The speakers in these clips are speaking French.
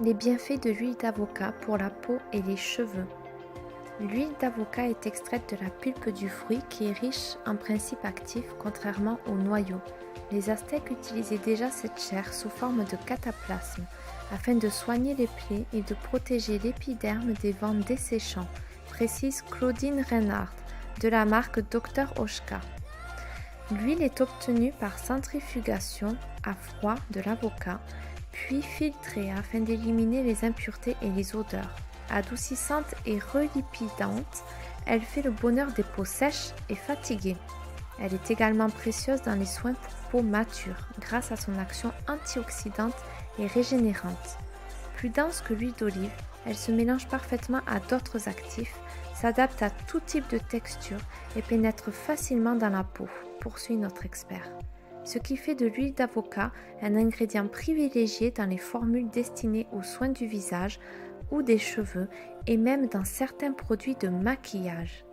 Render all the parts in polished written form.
Les bienfaits de l'huile d'avocat pour la peau et les cheveux. L'huile d'avocat est extraite de la pulpe du fruit qui est riche en principes actifs contrairement au noyau. Les Aztèques utilisaient déjà cette chair sous forme de cataplasme afin de soigner les plaies et de protéger l'épiderme des vents desséchants, précise Claudine Reinhardt de la marque Dr Oshka. L'huile est obtenue par centrifugation à froid de l'avocat, puis filtrée afin d'éliminer les impuretés et les odeurs. Adoucissante et relipidante, elle fait le bonheur des peaux sèches et fatiguées. Elle est également précieuse dans les soins pour peau mature, grâce à son action antioxydante et régénérante. Plus dense que l'huile d'olive, elle se mélange parfaitement à d'autres actifs, s'adapte à tout type de texture et pénètre facilement dans la peau, poursuit notre expert. Ce qui fait de l'huile d'avocat un ingrédient privilégié dans les formules destinées aux soins du visage ou des cheveux et même dans certains produits de maquillage.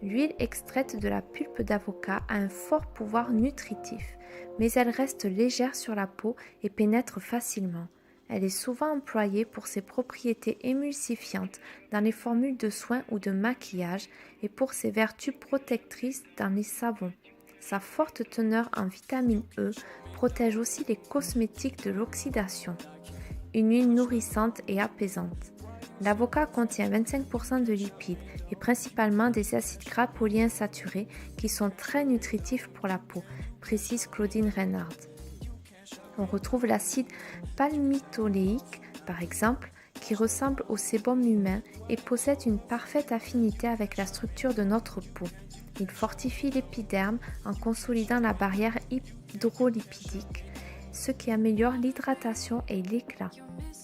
L'huile extraite de la pulpe d'avocat a un fort pouvoir nutritif, mais elle reste légère sur la peau et pénètre facilement. Elle est souvent employée pour ses propriétés émulsifiantes dans les formules de soins ou de maquillage et pour ses vertus protectrices dans les savons. Sa forte teneur en vitamine E protège aussi les cosmétiques de l'oxydation. Une huile nourrissante et apaisante. L'avocat contient 25% de lipides et principalement des acides gras polyinsaturés qui sont très nutritifs pour la peau, précise Claudine Reinhardt. On retrouve l'acide palmitoléique, par exemple, qui ressemble au sébum humain et possède une parfaite affinité avec la structure de notre peau. Il fortifie l'épiderme en consolidant la barrière hydrolipidique, ce qui améliore l'hydratation et l'éclat.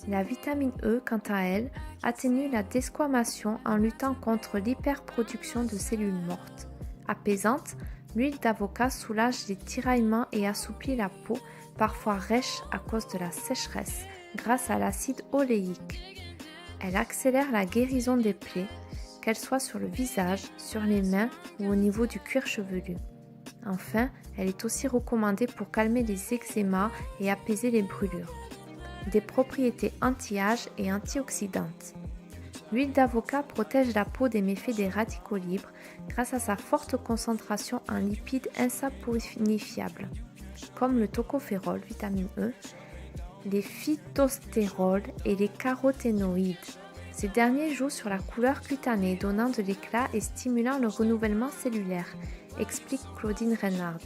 La vitamine E, quant à elle, atténue la desquamation en luttant contre l'hyperproduction de cellules mortes. Apaisante, l'huile d'avocat soulage les tiraillements et assouplit la peau, parfois rêche à cause de la sécheresse, grâce à l'acide oléique. Elle accélère la guérison des plaies, qu'elles soient sur le visage, sur les mains ou au niveau du cuir chevelu. Enfin, elle est aussi recommandée pour calmer les eczémas et apaiser les brûlures. Des propriétés anti-âge et antioxydantes. L'huile d'avocat protège la peau des méfaits des radicaux libres grâce à sa forte concentration en lipides insaponifiables, comme le tocophérol, vitamine E, les phytostérols et les caroténoïdes. Ces derniers jouent sur la couleur cutanée, donnant de l'éclat et stimulant le renouvellement cellulaire, explique Claudine Reinhardt.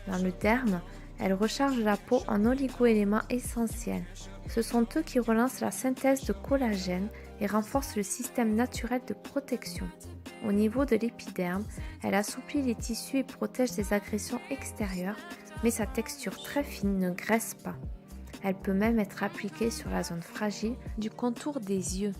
Dans le derme, elle recharge la peau en oligo-éléments essentiels. Ce sont eux qui relancent la synthèse de collagène et renforcent le système naturel de protection. Au niveau de l'épiderme, elle assouplit les tissus et protège des agressions extérieures, mais sa texture très fine ne graisse pas. Elle peut même être appliquée sur la zone fragile du contour des yeux.